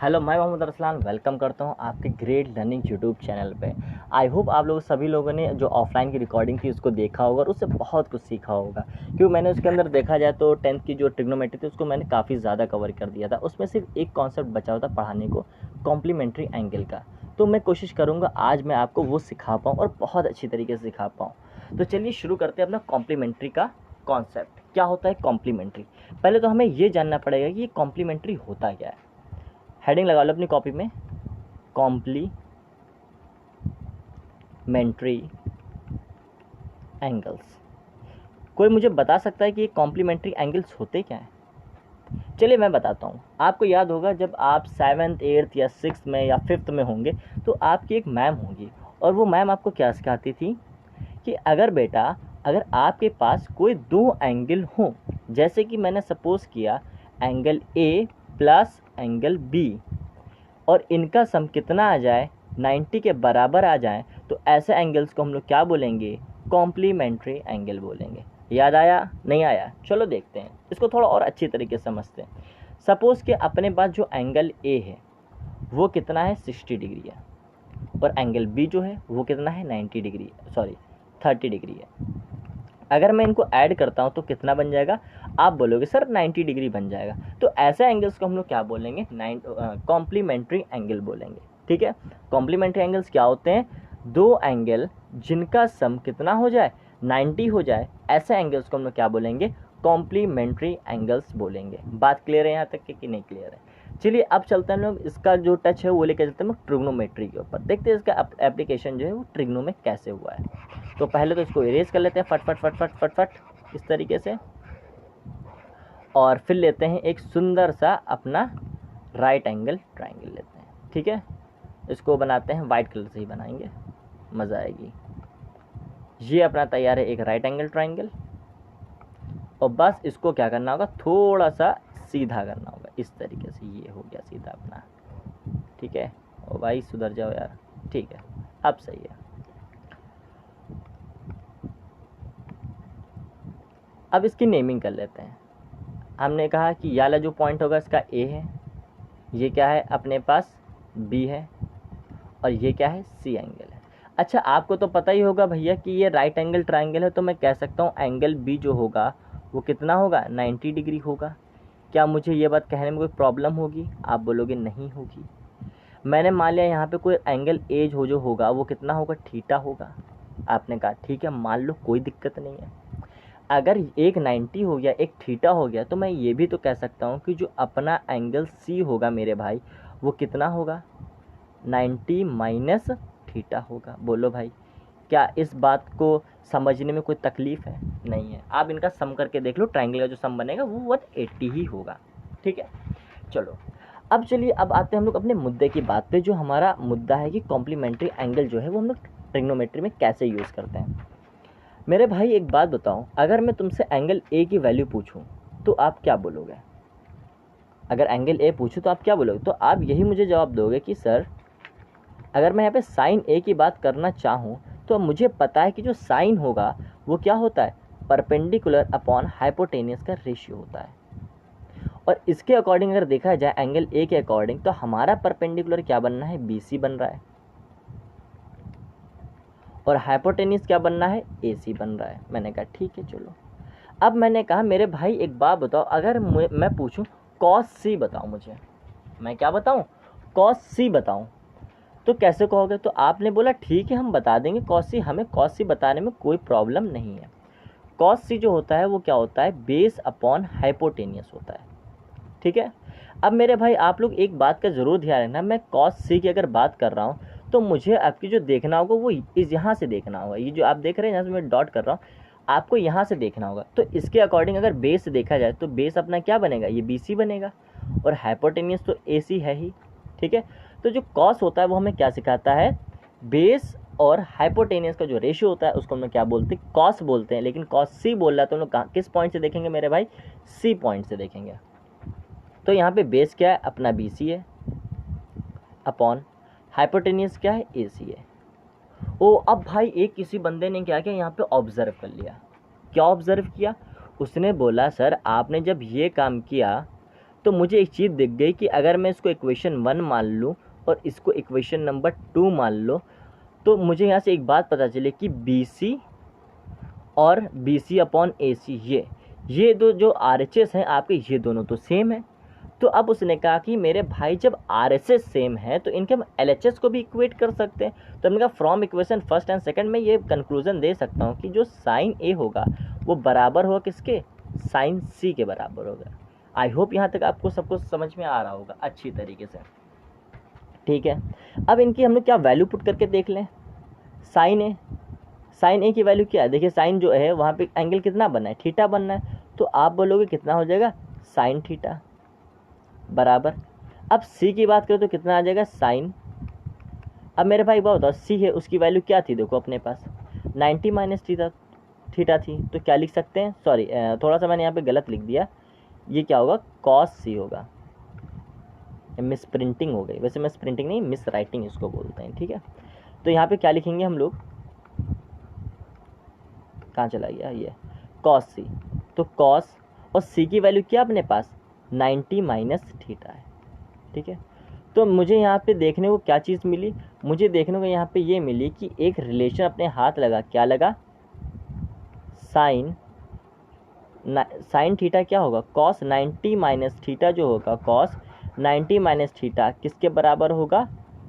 Hello, मैं Mohammad Arsalan welcome करता हूं आपके ग्रेट लर्निंग यूट्यूब चैनल पे। आई होप आप लोग सभी लोगों ने जो ऑफलाइन की रिकॉर्डिंग थी उसको देखा होगा और उससे बहुत कुछ सीखा होगा, क्योंकि मैंने उसके अंदर देखा जाए तो 10th की जो ट्रिग्नोमेट्री थी उसको मैंने काफ़ी ज़्यादा कवर कर दिया था। उसमें सिर्फ एक कॉन्सेप्ट बचा हुआ था पढ़ाने को, कॉम्प्लीमेंट्री एंगल का। तो मैं कोशिश करूँगा आज मैं आपको वो सिखा पाऊँ और बहुत अच्छी तरीके से सिखा पाऊँ। तो चलिए शुरू करते हैं अपना कॉम्प्लीमेंट्री का कॉन्सेप्ट। क्या होता है कॉम्प्लीमेंट्री? पहले तो हमें ये जानना पड़ेगा कि ये कॉम्प्लीमेंट्री होता क्या है। हेडिंग लगा लो अपनी कॉपी में, कॉम्प्लीमेंट्री एंगल्स। कोई मुझे बता सकता है कि ये कॉम्प्लीमेंट्री एंगल्स होते क्या हैं? चलिए मैं बताता हूँ। आपको याद होगा जब आप 7th 8th या 6th में या 5th में होंगे तो आपकी एक मैम होगी, और वो मैम आपको क्या सिखाती थी कि अगर आपके पास कोई दो एंगल हों, जैसे कि मैंने सपोज़ किया angle a plus angle b, और इनका सम कितना आ जाए 90 के बराबर आ जाए, तो ऐसे एंगल्स को हम लोग क्या बोलेंगे? कॉम्प्लीमेंट्री एंगल बोलेंगे। याद आया? नहीं आया? चलो देखते हैं, इसको थोड़ा और अच्छी तरीके से समझते हैं। सपोज़ कि अपने पास जो एंगल ए है वो कितना है 60 डिग्री है, और एंगल बी जो है वो कितना है 90 डिग्री, सॉरी 30 डिग्री है। अगर मैं इनको ऐड करता हूँ तो कितना बन जाएगा? आप बोलोगे सर 90 डिग्री बन जाएगा। तो ऐसे एंगल्स को हम लोग क्या बोलेंगे? कॉम्प्लीमेंट्री एंगल बोलेंगे। ठीक है, कॉम्प्लीमेंट्री एंगल्स क्या होते हैं? दो एंगल जिनका सम कितना हो जाए 90 हो जाए, ऐसे एंगल्स को हम लोग क्या बोलेंगे? कॉम्प्लीमेंट्री एंगल्स बोलेंगे। बात क्लियर है यहाँ तक कि नहीं क्लियर है? चलिए अब चलते हैं लोग, इसका जो टच है वो लेकर चलते हैं ट्रिग्नोमेट्री के ऊपर। देखते हैं इसका एप्लीकेशन जो है वो ट्रिग्नो में कैसे हुआ है। तो पहले तो इसको इरेज कर लेते हैं फट फट फट फट फट फट इस तरीके से, और फिर लेते हैं एक सुंदर सा अपना राइट एंगल ट्राइंगल लेते हैं। ठीक है, इसको बनाते हैं वाइट कलर से ही बनाएंगे, मज़ा आएगी। ये अपना तैयार है एक राइट एंगल ट्राइंगल, और बस इसको क्या करना होगा? थोड़ा सा सीधा करना होगा इस तरीके से। ये हो गया सीधा अपना। ठीक है, ओ भाई सुधर जाओ यार। ठीक है, अब सही है। अब इसकी नेमिंग कर लेते हैं। हमने कहा कि ये वाला जो पॉइंट होगा इसका ए है, ये क्या है अपने पास बी है, और ये क्या है सी एंगल है। अच्छा, आपको तो पता ही होगा भैया कि ये राइट एंगल ट्राइंगल है, तो मैं कह सकता हूँ एंगल बी जो होगा वो कितना होगा? 90 डिग्री होगा। क्या मुझे ये बात कहने में कोई प्रॉब्लम होगी? आप बोलोगे नहीं होगी। मैंने मान लिया यहाँ पे कोई एंगल ए जो होगा वो कितना होगा? थीटा होगा। आपने कहा ठीक है, मान लो कोई दिक्कत नहीं है। अगर एक 90 हो गया एक थीटा हो गया, तो मैं ये भी तो कह सकता हूँ कि जो अपना एंगल सी होगा मेरे भाई वो कितना होगा? 90 माइनस थीटा होगा। बोलो भाई, क्या इस बात को समझने में कोई तकलीफ़ है? नहीं है। आप इनका सम करके देख लो, ट्राइंगल का जो सम बनेगा वो 180 ही होगा। ठीक है, चलो अब चलिए अब आते हैं हम लोग अपने मुद्दे की बात पे। जो हमारा मुद्दा है कि कॉम्प्लीमेंट्री एंगल जो है वो हम लोग ट्रिग्नोमेट्री में कैसे यूज़ करते हैं। मेरे भाई एक बात बताओ, अगर मैं तुमसे एंगल ए की वैल्यू पूछूं तो आप क्या बोलोगे? अगर एंगल ए पूछूं तो आप क्या बोलोगे? तो आप यही मुझे जवाब दोगे कि सर अगर मैं यहाँ पे साइन ए की बात करना चाहूँ तो मुझे पता है कि जो साइन होगा वो क्या होता है? परपेंडिकुलर अपॉन हाइपोटेनियस का रेशियो होता है। और इसके अकॉर्डिंग अगर देखा जाए एंगल ए के अकॉर्डिंग, तो हमारा परपेंडिकुलर क्या बनना है? BC बन रहा है, और हाइपोटेनियस क्या बनना है? AC बन रहा है। मैंने कहा ठीक है चलो। अब मैंने कहा मेरे भाई एक बात बताओ, अगर मैं पूछूं कॉस सी बताओ मुझे, मैं क्या बताऊं? कॉस सी बताऊं, तो कैसे कहोगे? तो आपने बोला ठीक है हम बता देंगे कॉस सी, हमें कॉस सी बताने में कोई प्रॉब्लम नहीं है। कॉस सी जो होता है वो क्या होता है? बेस अपॉन हाइपोटेनियस होता है। ठीक है, अब मेरे भाई आप लोग एक बात का ज़रूर ध्यान रखना, मैं कॉस सी की अगर बात कर रहा हूँ तो मुझे आपकी जो देखना होगा वो इस यहाँ से देखना होगा। ये जो आप देख रहे हैं यहाँ से मैं डॉट कर रहा हूँ, आपको यहाँ से देखना होगा। तो इसके अकॉर्डिंग अगर बेस देखा जाए तो बेस अपना क्या बनेगा? ये BC बनेगा, और हाइपोटेनियस तो AC है ही। ठीक है, तो जो कॉस होता है वो हमें क्या सिखाता है? बेस और हाइपोटेनियस का जो रेशियो होता है उसको हम लोग क्या बोलते हैं? कॉस बोलते हैं। लेकिन कॉस सी बोल रहा है तो हम लोग किस पॉइंट से देखेंगे मेरे भाई? C पॉइंट से देखेंगे। तो यहाँ पे बेस क्या है? अपना BC है, अपॉन हाइपोटेनियस क्या है? AC है। ओ अब भाई एक किसी बंदे ने क्या किया यहाँ पे? ऑब्जर्व कर लिया। क्या ऑब्जर्व किया? उसने बोला सर आपने जब ये काम किया तो मुझे एक चीज़ दिख गई कि अगर मैं इसको इक्वेशन 1 मान लूँ और इसको इक्वेशन नंबर 2 मान लो, तो मुझे यहाँ से एक बात पता चले कि बी सी और बी सी अपॉन ए सी ये दो जो आर एच एस हैं आपके, ये दोनों तो सेम है। तो अब उसने कहा कि मेरे भाई जब आर एस एस सेम है तो इनके हम एल एच एस को भी इक्वेट कर सकते हैं। तो हमने कहा from equation first and second में ये कंक्लूजन दे सकता हूँ कि जो साइन ए होगा वो बराबर होगा किसके, साइन सी के बराबर होगा। आई होप यहाँ तक आपको सब कुछ समझ में आ रहा होगा अच्छी तरीके से। ठीक है, अब इनकी हम लोग क्या वैल्यू पुट करके देख लें। साइन ए की वैल्यू क्या है, देखिए साइन जो है वहाँ पे एंगल कितना बनना है, थीटा बनना है। तो आप बोलोगे कितना हो जाएगा, साइन थीटा बराबर। अब सी की बात करें तो कितना आ जाएगा, साइन। अब मेरे भाई बात बताओ, सी है उसकी वैल्यू क्या थी, देखो अपने पास 90 माइनस थीटा थी। तो क्या लिख सकते हैं, सॉरी थोड़ा सा मैंने यहाँ पे गलत लिख दिया, ये क्या होगा, कॉस सी होगा। मिस प्रिंटिंग हो गई, वैसे मिस प्रिंटिंग नहीं, मिस राइटिंग इसको बोलते हैं। ठीक है, तो यहाँ पे क्या लिखेंगे हम लोग, कहाँ चला गया ये, कॉस सी। तो कॉस और सी की वैल्यू क्या अपने पास 90 माइनस थीटा है। ठीक है, तो मुझे यहाँ पे देखने को क्या चीज़ मिली, मुझे देखने को यहाँ पे ये मिली कि एक रिलेशन अपने हाथ लगा, क्या लगा, साइन थीटा क्या होगा, कॉस 90 माइनस थीटा जो होगा, कॉस 90 माइनस थीटा किसके बराबर होगा,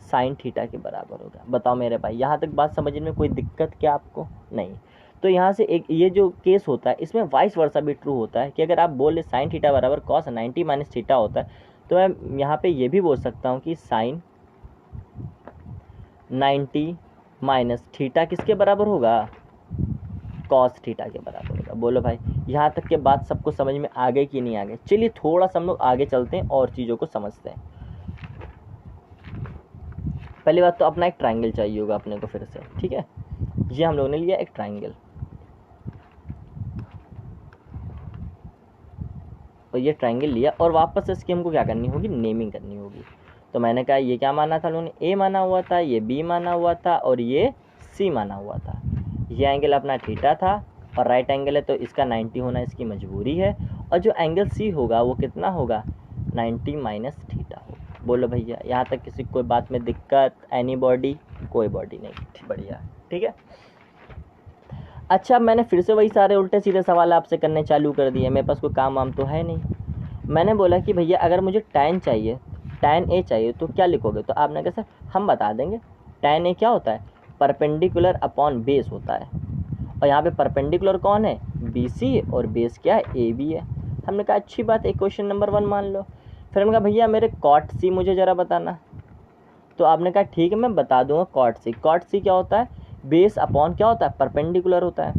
साइन थीटा के बराबर होगा। बताओ मेरे भाई, यहाँ तक बात समझने में कोई दिक्कत क्या आपको, नहीं। तो यहाँ से एक ये जो केस होता है इसमें वाइस वर्सा भी ट्रू होता है कि अगर आप बोले साइन थीटा बराबर कॉस 90 माइनस थीटा होता है, तो मैं यहाँ पे ये भी बोल सकता हूँ कि साइन 90 माइनस थीटा किसके बराबर होगा, कॉस थीटा के बराबर होगा। बोलो भाई, यहाँ तक के बात सबको समझ में आ गई कि नहीं आ गई। चलिए थोड़ा सा हम लोग आगे चलते हैं और चीज़ों को समझते हैं। पहली बात तो अपना एक ट्राइंगल चाहिए होगा अपने को फिर से। ठीक है, ये हम लोगों ने लिया एक ट्राइंगल, और ये ट्राइंगल लिया और वापस इसकी हमको क्या करनी होगी, नेमिंग करनी होगी। तो मैंने कहा ये क्या माना था लोगों ने, ए माना हुआ था, ये बी माना हुआ था और ये सी माना हुआ था। ये एंगल अपना थीटा था और राइट एंगल है तो इसका 90 होना इसकी मजबूरी है, और जो एंगल सी होगा वो कितना होगा, 90 माइनस थीटा होगा। बोलो भैया, यहाँ तक किसी कोई बात में दिक्कत, एनी बॉडी, कोई बॉडी नहीं, बढ़िया। ठीक है, अच्छा मैंने फिर से वही सारे उल्टे सीधे सवाल आपसे करने चालू कर दिए, मेरे पास कोई काम वाम तो है नहीं। मैंने बोला कि भैया अगर मुझे tan चाहिए, tan ए चाहिए तो क्या लिखोगे, तो आपने कहा सर हम बता देंगे। tan ए क्या होता है, परपेंडिकुलर अपॉन बेस होता है, और यहाँ पे परपेंडिकुलर कौन है, बी सी, और बेस क्या है, ए बी है। हमने कहा अच्छी बात है, क्वेश्चन नंबर 1 मान लो। फिर हमने कहा भैया मेरे कॉट सी मुझे ज़रा बताना। तो आपने कहा ठीक है मैं बता दूंगा कॉट सी। कॉट सी क्या होता है, बेस अपॉन क्या होता है, परपेंडिकुलर होता है।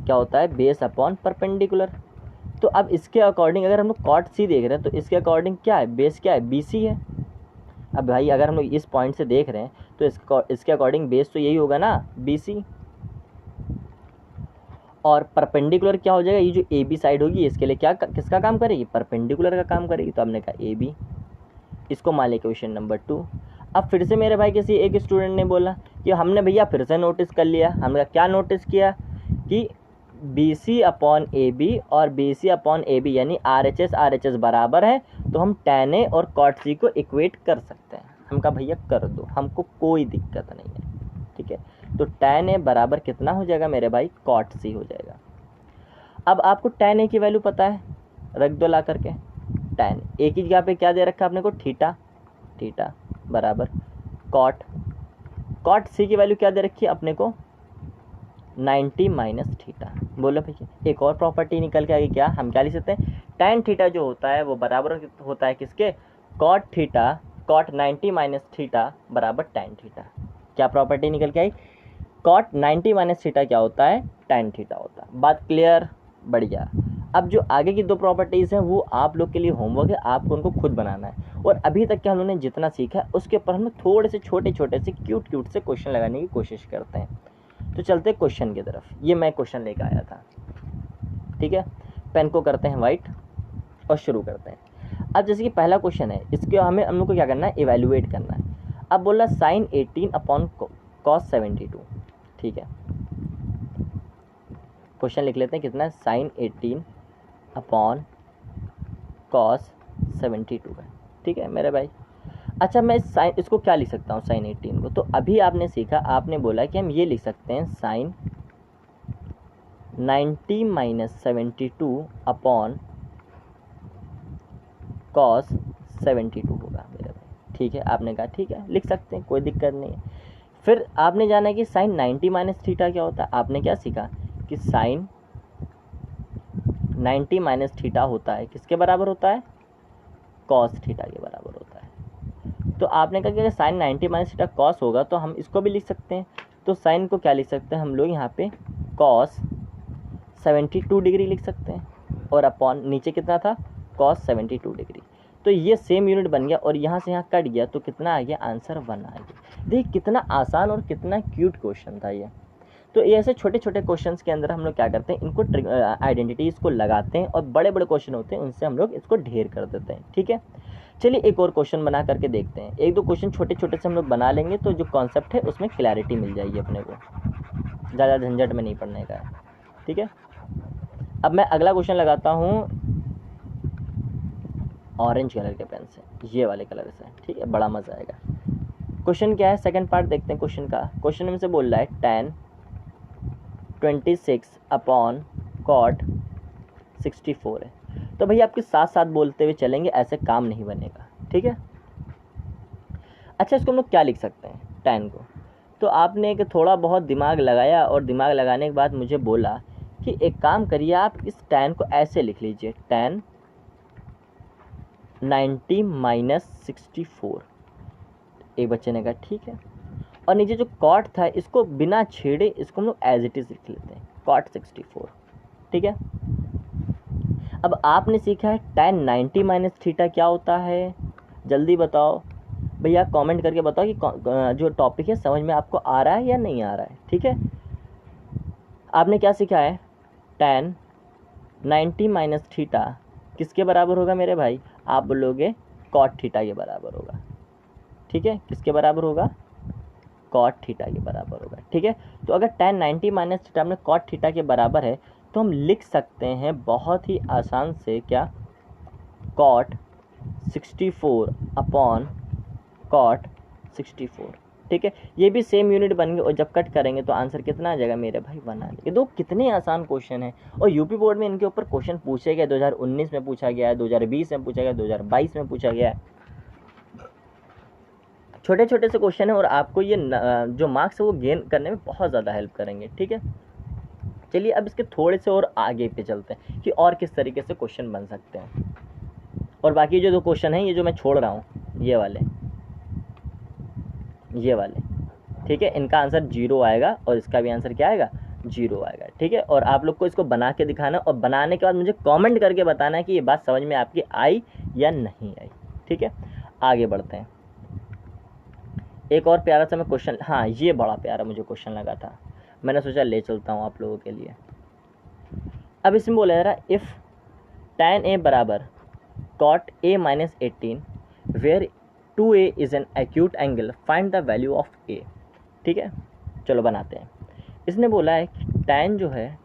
क्या होता है, बेस अपॉन परपेंडिकुलर। तो अब इसके अकॉर्डिंग अगर हम लोग कॉट सी देख रहे हैं तो इसके अकॉर्डिंग क्या है, बेस क्या है, बी सी है। अब भाई अगर हम लोग इस पॉइंट से देख रहे हैं तो इसके अकॉर्डिंग बेस तो यही होगा ना, बी सी। और परपेंडिकुलर क्या हो जाएगा, ये जो ए बी साइड होगी इसके लिए क्या किसका काम करेगी, परपेंडिकुलर का काम करेगी। तो हमने कहा ए बी, इसको मान लिया क्वेश्चन नंबर 2। अब फिर से मेरे भाई किसी एक स्टूडेंट ने बोला कि हमने भैया फिर से नोटिस कर लिया। हमने क्या नोटिस किया कि B C upon A B और B C upon A B यानी आर एच एस बराबर है, तो हम tan ए और कॉट सी को इक्वेट कर सकते हैं। हम कहा भैया कर दो, हमको कोई दिक्कत नहीं है। ठीक है, तो tan ए बराबर कितना हो जाएगा मेरे भाई, कॉट सी हो जाएगा। अब आपको tan ए की वैल्यू पता है, रख दो ला करके। tan ए की जगह पे क्या दे रखा है अपने को, थीटा, थीटा बराबर कॉट सी की वैल्यू क्या दे रखी है अपने को, 90 माइनस थीटा। बोलो भैया एक और प्रॉपर्टी निकल के आएगी, क्या हम क्या लिख सकते हैं, tan थीटा जो होता है वो बराबर होता है किसके, cot theta, cot 90 minus theta बराबर tan थीटा। क्या प्रॉपर्टी निकल के आई, कॉट 90 माइनस थीटा क्या होता है, tan थीटा होता है। बात क्लियर, बढ़िया। अब जो आगे की 2 प्रॉपर्टीज़ हैं वो आप लोग के लिए होमवर्क है, आपको उनको खुद बनाना है। और अभी तक के हम लोगों ने जितना सीखा है उसके ऊपर हम लोग थोड़े से छोटे छोटे से क्यूट से क्वेश्चन लगाने की कोशिश करते हैं। तो चलते हैं क्वेश्चन की तरफ। ये मैं क्वेश्चन लेकर आया था। ठीक है, पेन को करते हैं वाइट और शुरू करते हैं। अब जैसे कि पहला क्वेश्चन है, इसके हम लोग को क्या करना है, इवेल्युएट करना है। अब बोला साइन 18 अपॉन कॉस 72। ठीक है, क्वेश्चन लिख लेते हैं, कितना है, साइन 18 अपॉन कॉस 72 है, ठीक है मेरे भाई। अच्छा मैं साइन इसको क्या लिख सकता हूँ साइन 18 को, तो अभी आपने सीखा, आपने बोला कि हम ये लिख सकते हैं साइन 90 माइनस 72 अपॉन कॉस 72 होगा मेरे भाई, ठीक है। आपने कहा ठीक है लिख सकते हैं, कोई दिक्कत नहीं है। फिर आपने जाना कि साइन 90 माइनस थीटा क्या होता है। आपने क्या सीखा कि साइन 90 माइनस थीटा होता है किसके बराबर होता है, कॉस थीटा के बराबर होता है। तो आपने कहा कि अगर साइन 90 माइनस थीटा कॉस होगा तो हम इसको भी लिख सकते हैं। तो साइन को क्या लिख सकते हैं हम लोग यहाँ पे, कॉस 72 डिग्री लिख सकते हैं, और अपॉन नीचे कितना था, कॉस 72 डिग्री। तो ये सेम यूनिट बन गया और यहाँ से यहाँ कट गया, तो कितना आ गया, आंसर 1 आ गया। देखिए कितना आसान और कितना क्यूट क्वेश्चन था ये। तो ये ऐसे छोटे छोटे क्वेश्चंस के अंदर हम लोग क्या करते हैं, इनको आइडेंटिटीज़ को लगाते हैं, और बड़े बड़े क्वेश्चन होते हैं उनसे हम लोग इसको ढेर कर देते हैं, ठीक है। चलिए एक और क्वेश्चन बना करके देखते हैं। एक दो क्वेश्चन छोटे छोटे से हम लोग बना लेंगे तो जो कॉन्सेप्ट है उसमें क्लैरिटी मिल जाएगी अपने को, ज़्यादा झंझट में नहीं पड़ने का है, ठीक है। अब मैं अगला क्वेश्चन लगाता हूँ ऑरेंज कलर के पेन से, ये वाले कलर से, ठीक है, बड़ा मज़ा आएगा। क्वेश्चन क्या है, सेकंड पार्ट देखते हैं क्वेश्चन का। क्वेश्चन में से बोल रहा है tan 26 अपॉन कॉट 64 है। तो भैया आपके साथ साथ बोलते हुए चलेंगे, ऐसे काम नहीं बनेगा, ठीक है। अच्छा इसको हम लोग क्या लिख सकते हैं tan को, तो आपने एक थोड़ा बहुत दिमाग लगाया, और दिमाग लगाने के बाद मुझे बोला कि एक काम करिए, आप इस tan को ऐसे लिख लीजिए, tan 90 माइनस 64। एक बच्चे ने कहा ठीक है, और नीचे जो कॉट था इसको बिना छेड़े इसको हम लोग एज इट इज़ लिख लेते हैं, कॉट 64, ठीक है। अब आपने सीखा है tan 90 माइनस थीटा क्या होता है, जल्दी बताओ भैया, कमेंट करके बताओ कि जो टॉपिक है समझ में आपको आ रहा है या नहीं आ रहा है, ठीक है। आपने क्या सीखा है, tan 90 माइनस थीटा किसके बराबर होगा मेरे भाई, आप बोलोगे कॉट थीटा के बराबर होगा, ठीक है। किसके बराबर होगा, कॉट थीटा के बराबर होगा, ठीक है। तो अगर tan 90 माइनस थीटा में कॉट थीटा के बराबर है तो हम लिख सकते हैं बहुत ही आसान से, क्या, कॉट 64 अपॉन कॉट 64, ठीक है। ये भी सेम यूनिट बन गए, और जब कट करेंगे तो आंसर कितना आ जाएगा मेरे भाई, 1 आ जाएगा। दो कितने आसान क्वेश्चन है, और यूपी बोर्ड में इनके ऊपर क्वेश्चन पूछे गए, 2019 में पूछा गया है, 2020 में पूछा गया, 2022 में पूछा गया है। छोटे छोटे से क्वेश्चन है, और आपको ये जो मार्क्स है वो गेन करने में बहुत ज़्यादा हेल्प करेंगे, ठीक है। चलिए अब इसके थोड़े से और आगे पे चलते हैं कि और किस तरीके से क्वेश्चन बन सकते हैं। और बाकी जो दो क्वेश्चन हैं, ये जो मैं छोड़ रहा हूँ, ये वाले, ठीक है, इनका आंसर 0 आएगा, और इसका भी आंसर क्या आएगा, 0 आएगा, ठीक है। और आप लोग को इसको बना के दिखाना, और बनाने के बाद मुझे कमेंट करके बताना है कि ये बात समझ में आपकी आई या नहीं आई, ठीक है। आगे बढ़ते हैं। एक और प्यारा सा मैं क्वेश्चन, हाँ ये बड़ा प्यारा मुझे क्वेश्चन लगा था, मैंने सोचा ले चलता हूँ आप लोगों के लिए। अब इसमें बोला जा रहा है, इफ़ tan a बराबर cot a minus 18 where 2a is an acute angle, find the value of a, ठीक है। चलो बनाते हैं। इसने बोला है कि tan जो है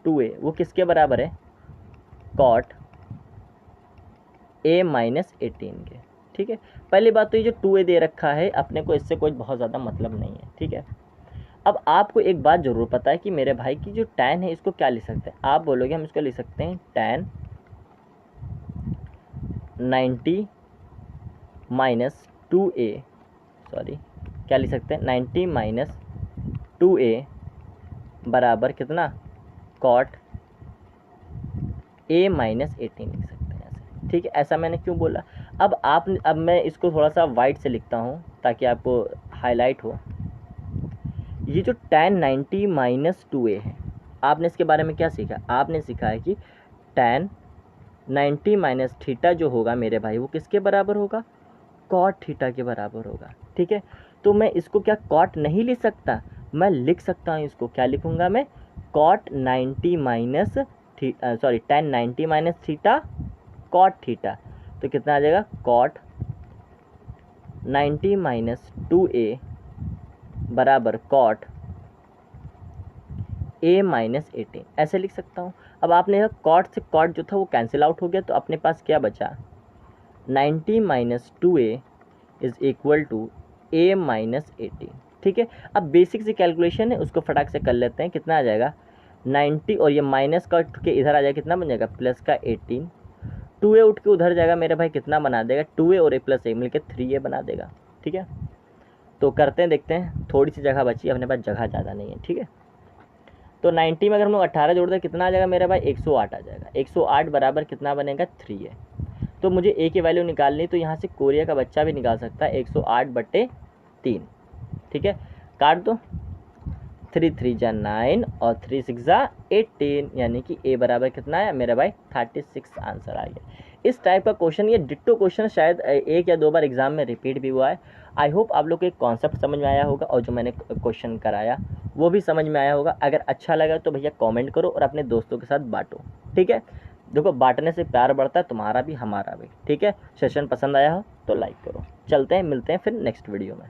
2a वो किसके बराबर है, cot a माइनस 18 के, ठीक है। पहली बात तो ये जो 2a दे रखा है अपने को इससे कोई बहुत ज़्यादा मतलब नहीं है, ठीक है। अब आपको एक बात ज़रूर पता है कि मेरे भाई की जो tan है इसको क्या लिख सकते हैं, आप बोलोगे हम इसको लिख सकते हैं tan 90 माइनस 2a, सॉरी क्या लिख सकते हैं, 90 माइनस 2a बराबर कितना, cot a माइनस 18 लिख सकते हैं ऐसे, ठीक है। ऐसा मैंने क्यों बोला, अब मैं इसको थोड़ा सा वाइट से लिखता हूँ ताकि आपको हाईलाइट हो। ये जो tan 90 माइनस 2a है, आपने इसके बारे में क्या सीखा, आपने सीखा है कि tan 90 माइनस थीटा जो होगा मेरे भाई वो किसके बराबर होगा, कॉट थीटा के बराबर होगा, ठीक है। तो मैं इसको क्या कॉट नहीं लिख सकता, मैं लिख सकता हूँ इसको, क्या लिखूँगा मैं, cot 90 minus sorry tan 90 minus theta cot theta, तो कितना आ जाएगा, कॉट 90 माइनस 2a बराबर कॉट a माइनस 18, ऐसे लिख सकता हूँ। अब आपने कॉट से कॉट जो था वो कैंसिल आउट हो गया, तो अपने पास क्या बचा, 90 minus 2a is equal to a minus 18। ठीक है, अब बेसिक सी कैलकुलेशन है, उसको फटाक से कर लेते हैं। कितना आ जाएगा 90 और ये माइनस का उठ के इधर आ जाएगा, कितना बन जाएगा प्लस का 18। 2a उठ के उधर जाएगा मेरे भाई, कितना बना देगा 2a और a प्लस a मिलकर 3a बना देगा। ठीक है, तो करते हैं, देखते हैं। थोड़ी सी जगह बची, अपने पास जगह ज़्यादा नहीं है। ठीक है, तो 90 में अगर हम लोग 18 जोड़ दें कितना आ जाएगा मेरा भाई 108 आ जाएगा। 108 बराबर कितना बनेगा 3 है। तो मुझे a की वैल्यू निकालनी, तो यहाँ से कोरिया का बच्चा भी निकाल सकता है 108/3। ठीक है, काट दो, 3 3 जा 9 और 3 6 जा 18, यानी कि a बराबर कितना है मेरा भाई 36 आंसर आ गया। इस टाइप का क्वेश्चन, ये डिट्टो क्वेश्चन शायद 1 या 2 बार एग्जाम में रिपीट भी हुआ है। आई होप आप लोग को एक कॉन्सेप्ट समझ में आया होगा और जो मैंने क्वेश्चन कराया वो भी समझ में आया होगा। अगर अच्छा लगा तो भैया कमेंट करो और अपने दोस्तों के साथ बांटो। ठीक है, देखो बांटने से प्यार बढ़ता है, तुम्हारा भी हमारा भी। ठीक है, सेशन पसंद आया हो तो लाइक करो। चलते हैं, मिलते हैं फिर नेक्स्ट वीडियो में।